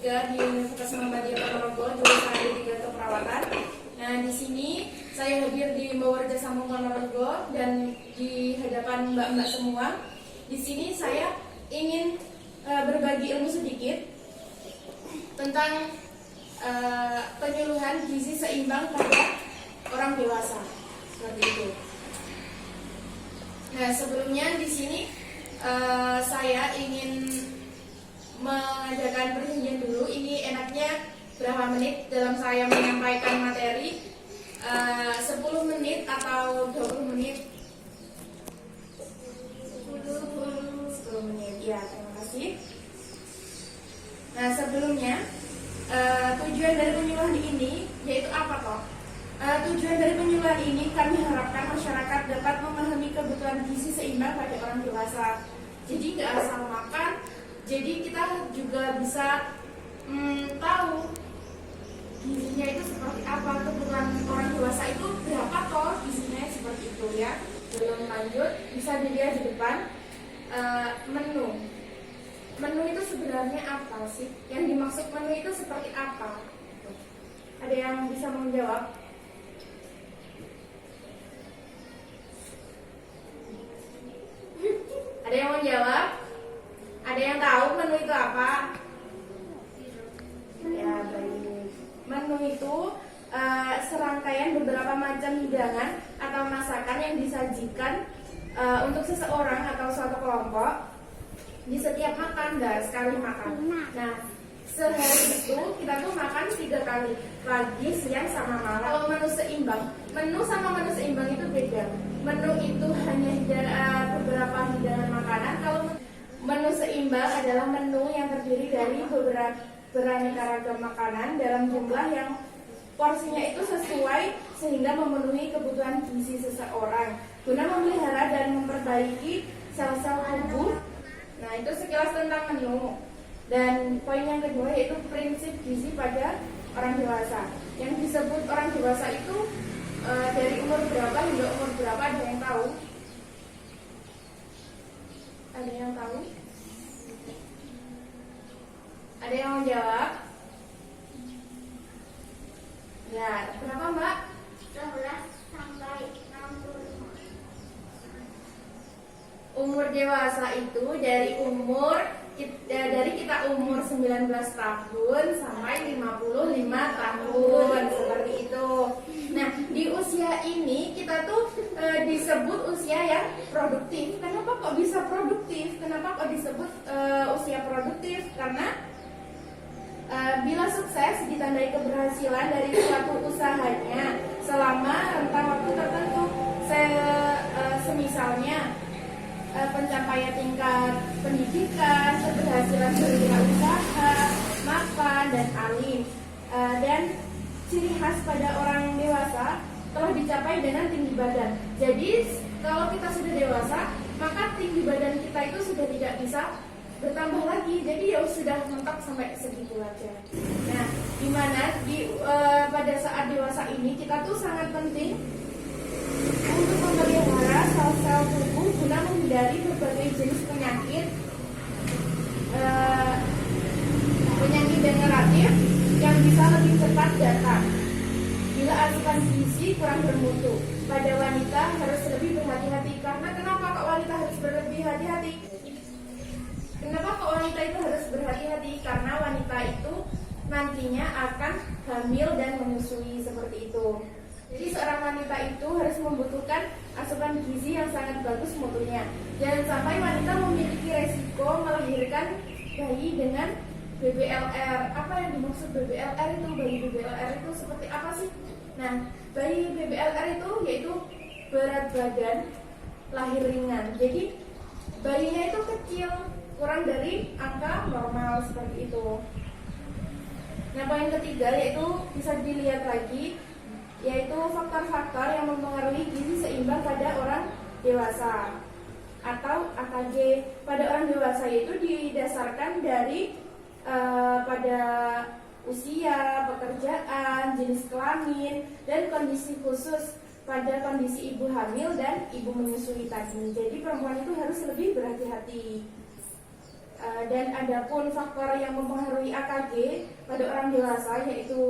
3 di Universitas Muhammadiyah Ponorogo, jurusan D3 Keperawatan. Nah, di sini saya hadir di Mbawarja Sambung Ponorogo dan di hadapan mbak-mbak semua. Di sini saya ingin berbagi ilmu sedikit tentang penyuluhan gizi seimbang pada orang dewasa, seperti itu. Nah, sebelumnya di sini saya ingin mengadakan perjanjian dulu. Ini enaknya berapa menit dalam saya menyampaikan materi? 10 menit atau 20 menit? 10 menit, ya, terima kasih. Nah, sebelumnya tujuan dari penyuluhan ini yaitu apa toh? Tujuan dari penyuluhan ini kami harapkan masyarakat dapat memahami kebutuhan gizi seimbang pada orang dewasa. Jadi nggak asal makan, jadi kita juga bisa tahu gizinya itu seperti apa, kebutuhan orang dewasa itu berapa toh gizinya, seperti itu ya. Sebelum lanjut bisa dilihat di depan menu. Menu itu sebenarnya apa sih? Yang dimaksud menu itu seperti apa? Ada yang bisa menjawab? Ada yang menjawab? Ada yang tahu menu itu apa? Ya, baik. Menu itu serangkaian beberapa macam hidangan atau masakan yang disajikan untuk seseorang atau suatu kelompok di setiap makan, dan sekali makan. Nah, sehari itu kita tuh makan 3 kali, pagi, siang, sama malam. Kalau menu seimbang, menu sama menu seimbang itu beda. Menu itu hanya beberapa hidangan makanan. Kalau menu seimbang adalah menu yang terdiri dari beraneka ragam makanan dalam jumlah yang porsinya itu sesuai sehingga memenuhi kebutuhan gizi seseorang guna memelihara dan memperbaiki sel-sel tubuh. Nah, itu sekilas tentang menu. Dan poin yang kedua yaitu prinsip gizi pada orang dewasa. Yang disebut orang dewasa itu dari umur berapa hingga umur berapa, ada yang tahu? Ada yang tahu? Ada yang menjawab? Ya, berapa Mbak? 11 sampai 65. Umur dewasa itu dari kita umur 19 tahun sampai 55 tahun, seperti itu. Nah, di usia ini kita tuh disebut usia yang produktif. Kenapa kok bisa produktif? Kenapa kok disebut usia produktif? Karena bila sukses ditandai keberhasilan dari suatu usahanya selama rentang waktu tertentu, semisalnya pencapaian tingkat pendidikan, keberhasilan berwirausaha, mapan dan alim, dan ciri khas pada orang dewasa telah dicapai dengan tinggi badan. Jadi kalau kita sudah dewasa, maka tinggi badan kita itu sudah tidak bisa bertambah lagi. Jadi ya sudah mentok sampai segitu aja. Nah, dimana pada saat dewasa ini kita tuh sangat penting untuk memelihara sel-sel tubuh guna menghindari berbagai jenis penyakit degeneratif yang bisa lebih cepat datang bila asupan gizi kurang bermutu. Pada wanita harus lebih berhati-hati. Karena kenapa kok wanita harus lebih hati-hati? Kenapa kok wanita itu harus berhati-hati? Karena wanita itu nantinya akan hamil dan menyusui, seperti itu. Jadi seorang wanita itu harus membutuhkan asupan gizi yang sangat bagus mutunya. Jangan sampai wanita memiliki resiko melahirkan bayi dengan BBLR. Apa yang dimaksud BBLR itu? Bayi BBLR itu seperti apa sih? Nah, bayi BBLR itu yaitu berat badan lahir ringan. Jadi bayinya itu kecil, kurang dari angka normal, seperti itu. Nah, poin ketiga yaitu bisa dilihat lagi, yaitu faktor-faktor yang mempengaruhi gizi seimbang pada orang dewasa atau AKG. Pada orang dewasa itu didasarkan dari pada usia, pekerjaan, jenis kelamin, dan kondisi khusus pada kondisi ibu hamil dan ibu menyusui tadi. Jadi perempuan itu harus lebih berhati-hati. Dan ada pun faktor yang mempengaruhi AKG pada orang dewasa yaitu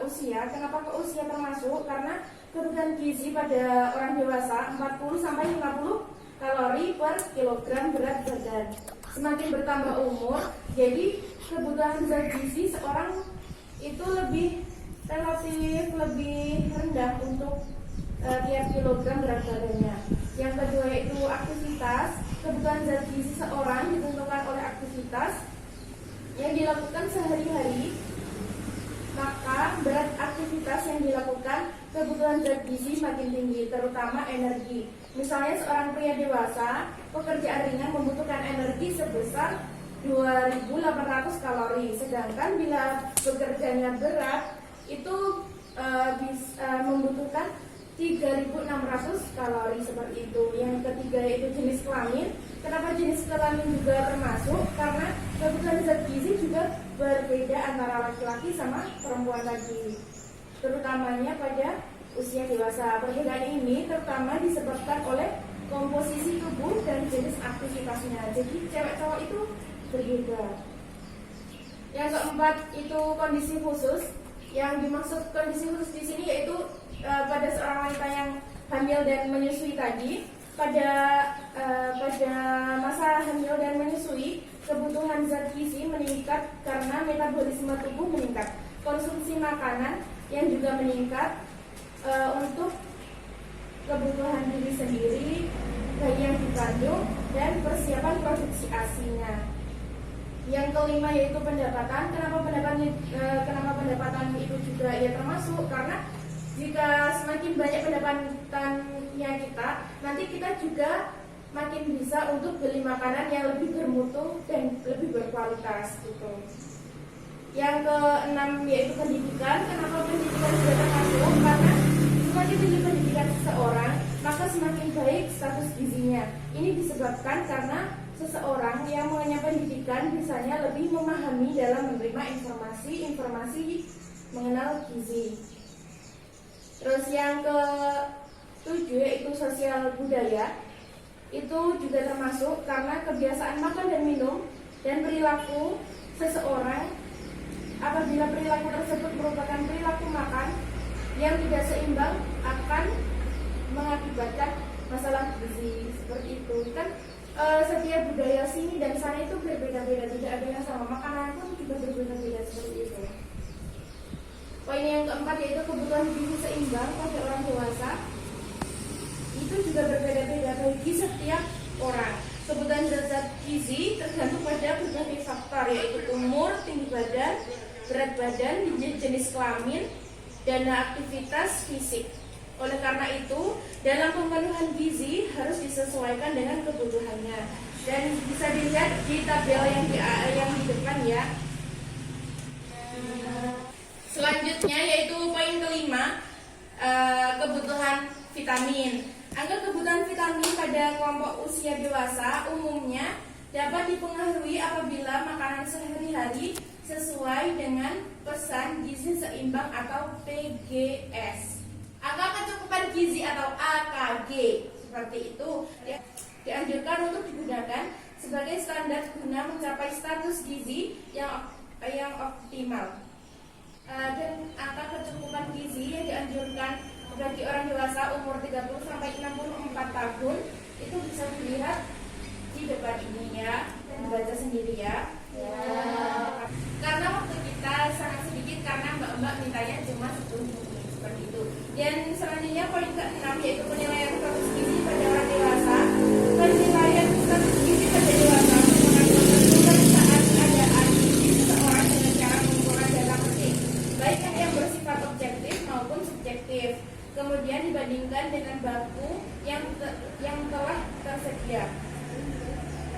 usia. Kenapa ke usia termasuk? Karena kebutuhan gizi pada orang dewasa 40 sampai 50 kalori per kilogram berat badan. Semakin bertambah umur, jadi kebutuhan zat gizi seorang itu relatif lebih rendah untuk tiap kilogram berat badannya. Yang kedua yaitu aktivitas. Kebutuhan zat gizi seorang ditentukan oleh aktivitas yang dilakukan sehari-hari. Maka berat aktivitas yang dilakukan, kebutuhan zat gizi makin tinggi, terutama energi. Misalnya seorang pria dewasa, pekerjaan ringan membutuhkan energi sebesar 2.800 kalori. Sedangkan bila bekerjanya berat, itu bisa membutuhkan 3.600 kalori seperti itu. Yang ketiga yaitu jenis kelamin. Kenapa jenis kelamin juga termasuk? Karena kebutuhan zat gizi juga berbeda antara laki-laki sama perempuan tadi, terutamanya pada usia dewasa. Perbedaan ini terutama disebabkan oleh komposisi tubuh dan jenis aktivitasnya. Jadi cewek cowok itu berbeda. Yang keempat itu kondisi khusus. Yang dimaksud kondisi khusus di sini yaitu pada seorang wanita yang hamil dan menyusui tadi. Pada masa hamil dan menyusui, kebutuhan zat gizi meningkat karena metabolisme tubuh meningkat, konsumsi makanan yang juga meningkat untuk kebutuhan diri sendiri, bayi yang dikandung, dan persiapan produksi ASI-nya. Yang kelima yaitu pendapatan. Kenapa pendapatan itu juga ya termasuk? Karena jika semakin banyak pendapatannya kita, nanti kita juga makin bisa untuk beli makanan yang lebih bermutu dan lebih berkualitas gitu. Yang keenam yaitu pendidikan. Kenapa pendidikan juga termasuk? Karena semakin tinggi pendidikan seseorang, maka semakin baik status gizinya. Ini disebabkan karena seseorang yang mengenyam pendidikan biasanya lebih memahami dalam menerima informasi mengenal gizi. Terus yang ke-7 yaitu sosial budaya. Itu juga termasuk karena kebiasaan makan dan minum dan perilaku seseorang. Apabila perilaku tersebut merupakan perilaku makan yang tidak seimbang, akan mengakibatkan masalah gizi. Seperti itu kan, setiap budaya sini dan sana itu berbeda-beda, tidak ada yang sama. Makanan pun juga berbeda-beda seperti itu. Poin yang keempat yaitu kebutuhan gizi seimbang pada orang dewasa. Itu juga berbeda-beda bagi setiap orang. Kebutuhan zat gizi tergantung pada berbagai faktor, yaitu umur, tinggi badan, berat badan, jenis kelamin, dan aktivitas fisik. Oleh karena itu, dalam pemenuhan gizi harus disesuaikan dengan kebutuhannya. Dan bisa dilihat di tabel yang di depan ya. Selanjutnya yaitu poin kelima, kebutuhan vitamin. Angka kebutuhan vitamin pada kelompok usia dewasa umumnya dapat dipengaruhi apabila makanan sehari-hari sesuai dengan pesan gizi seimbang atau PGS. Angka kecukupan gizi atau AKG seperti itu dianjurkan untuk digunakan sebagai standar guna mencapai status gizi yang optimal. Dan angka kecukupan gizi yang dianjurkan bagi orang dewasa umur 30 sampai 64 tahun itu bisa dilihat di depan ini ya, dan dibaca sendiri ya. Karena waktu kita sangat sedikit karena mbak-mbak mintanya cuma 10 menit seperti itu. Dan selanjutnya poin ke-6 yaitu penilaian status gizi pada orang dewasa. Penilaian status gizi pada dewasa merupakan pemeriksaan keadaan gizi seseorang dengan cara mengumpulkan data penting, baik yang bersifat objektif maupun subjektif, kemudian dibandingkan dengan baku yang telah tersedia.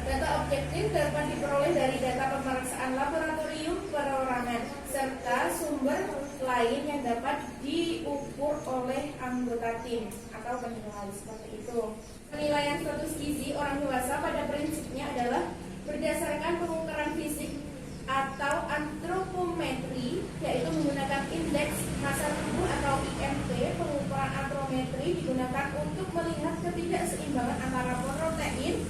Data objektif dapat diperoleh dari data pemeriksaan laboratorium perorangan serta sumber lain yang dapat diukur oleh anggota tim atau penilai seperti itu. Penilaian status gizi orang dewasa pada prinsipnya adalah berdasarkan pengukuran fisik atau antropometri, yaitu menggunakan indeks massa tubuh atau IMT. Pengukuran antropometri digunakan untuk melihat ketidakseimbangan antara protein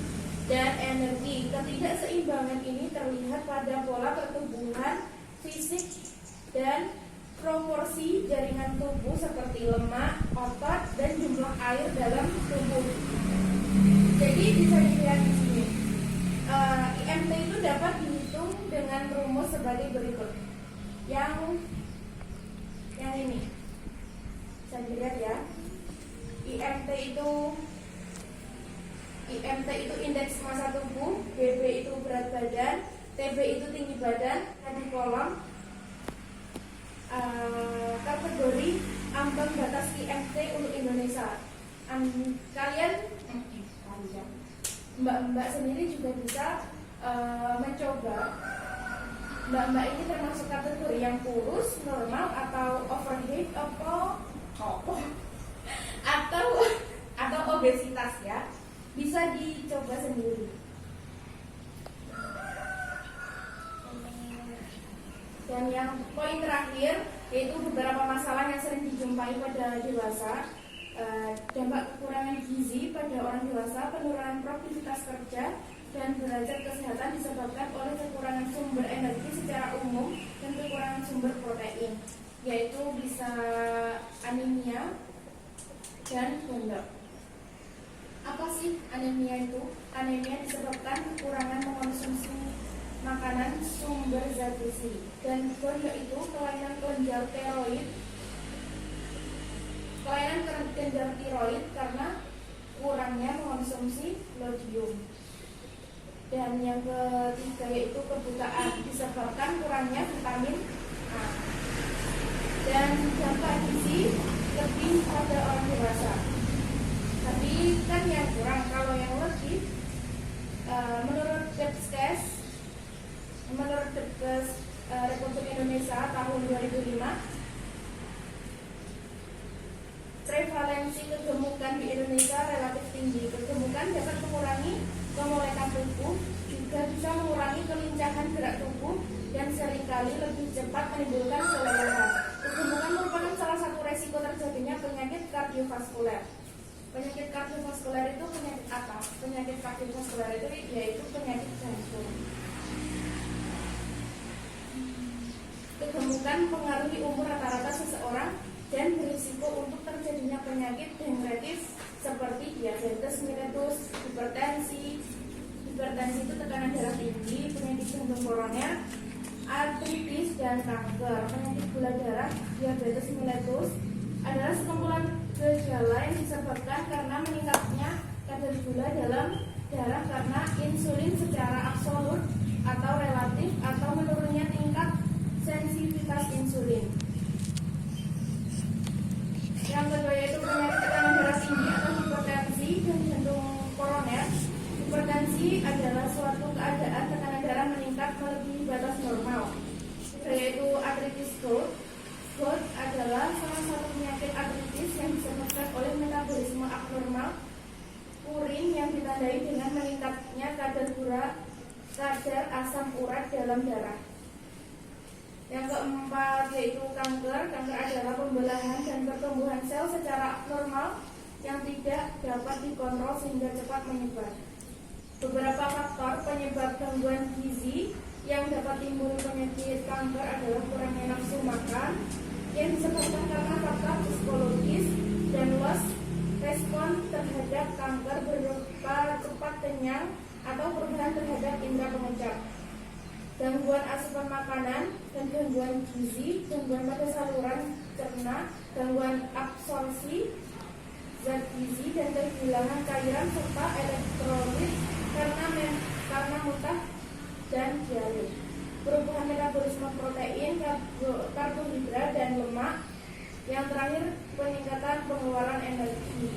dan energi. Ketidakseimbangan keseimbangan ini terlihat pada pola pertumbuhan fisik dan proporsi jaringan tubuh seperti lemak, otot, dan jumlah air dalam tubuh. Jadi bisa dilihat di sini. IMT itu dapat dihitung dengan rumus sebagai berikut. Yang ini bisa dilihat ya. IMT itu indeks massa tubuh, BB itu berat badan, TB itu tinggi badan. Di kolom kategori ambang batas IMT untuk Indonesia. Kalian mbak-mbak sendiri juga bisa mencoba. Mbak-mbak ini termasuk kategori yang kurus, normal, atau overweight, atau obesitas ya. Bisa dicoba sendiri. Dan yang poin terakhir yaitu beberapa masalah yang sering dijumpai pada dewasa. Dampak kekurangan gizi pada orang dewasa, penurunan produktivitas kerja, dan derajat kesehatan disebabkan oleh kekurangan sumber energi secara umum dan kekurangan sumber protein, yaitu bisa anemia dan gondok. Apa sih anemia itu? Anemia disebabkan kekurangan mengonsumsi makanan sumber zat gizi, dan gondok itu kelainan kelenjar tiroid karena kurangnya mengonsumsi lodium. Dan yang ketiga yaitu kebutaan disebabkan kurangnya vitamin A. Dan dampak gizi lebih pada orang dewasa. Tapi kan yang kurang, kalau yang lebih menurut Depkes Republik Indonesia tahun 2005, prevalensi kegemukan di Indonesia relatif tinggi. Kegemukan dapat mengurangi kemolekan tubuh, juga bisa mengurangi kelincahan gerak tubuh, dan seringkali lebih cepat menimbulkan kelelahan. Kegemukan merupakan salah satu resiko terjadinya penyakit kardiovaskuler. Penyakit kardiovaskuler itu penyakit apa? Penyakit kardiovaskuler itu yaitu penyakit jantung. Kegemukan mempengaruhi umur rata-rata seseorang dan berisiko untuk terjadinya penyakit degeneratif seperti diabetes mellitus, hipertensi itu tekanan darah tinggi, penyakit jantung koroner, artritis, dan kanker. Penyakit gula darah, diabetes mellitus adalah sekumpulan gejala yang disebabkan karena meningkatnya kadar gula dalam darah karena insulin secara absolut atau relatif, atau menurunnya tingkat sensitivitas insulin. Yang kedua yaitu penyakit tekanan darah tinggi atau hipertensi dan jantung koroner. Hipertensi adalah suatu keadaan tekanan darah meningkat melebihi batas normal, yaitu artritis Gout. Gout adalah salah satu penyakit artritis yang disebabkan oleh metabolisme abnormal urin yang ditandai dengan meningkatnya kadar asam urat dalam darah. Yang keempat yaitu kanker. Kanker adalah pembelahan dan pertumbuhan sel secara abnormal yang tidak dapat dikontrol sehingga cepat menyebar. Beberapa faktor penyebab gangguan gizi yang dapat timbul penyakit kanker adalah kurangnya nafsu makan yang disebabkan karena faktor psikologis, dan loss respon terhadap kanker berupa cepat kenyang atau perubahan terhadap indera pengucap. Gangguan asupan makanan dan gangguan gizi, gangguan pada saluran cerna, gangguan absorpsi zat gizi, dan kehilangan cairan serta elektrolit karena muntah dan diare. Perubahan metabolisme protein, karbohidrat, dan lemak. Yang terakhir, peningkatan pengeluaran energi.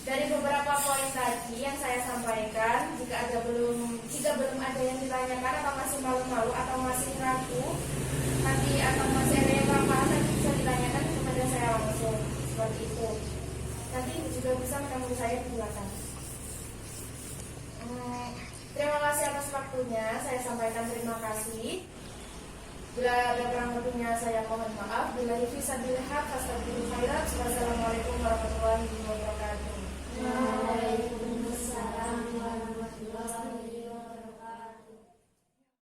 Dari beberapa poin tadi yang saya sampaikan, jika belum ada yang ditanyakan atau masih malu-malu atau masih ragu nanti, atau masih ada yang tambahan, nanti bisa ditanyakan kepada saya langsung, seperti itu. Nanti juga bisa menemui saya di belakang. Terima kasih atas waktunya. Saya sampaikan terima kasih. Bila ada kurang lebihnya saya mohon maaf. Bila fisabilillah, astagfirullah. Wassalamualaikum warahmatullahi wabarakatuh.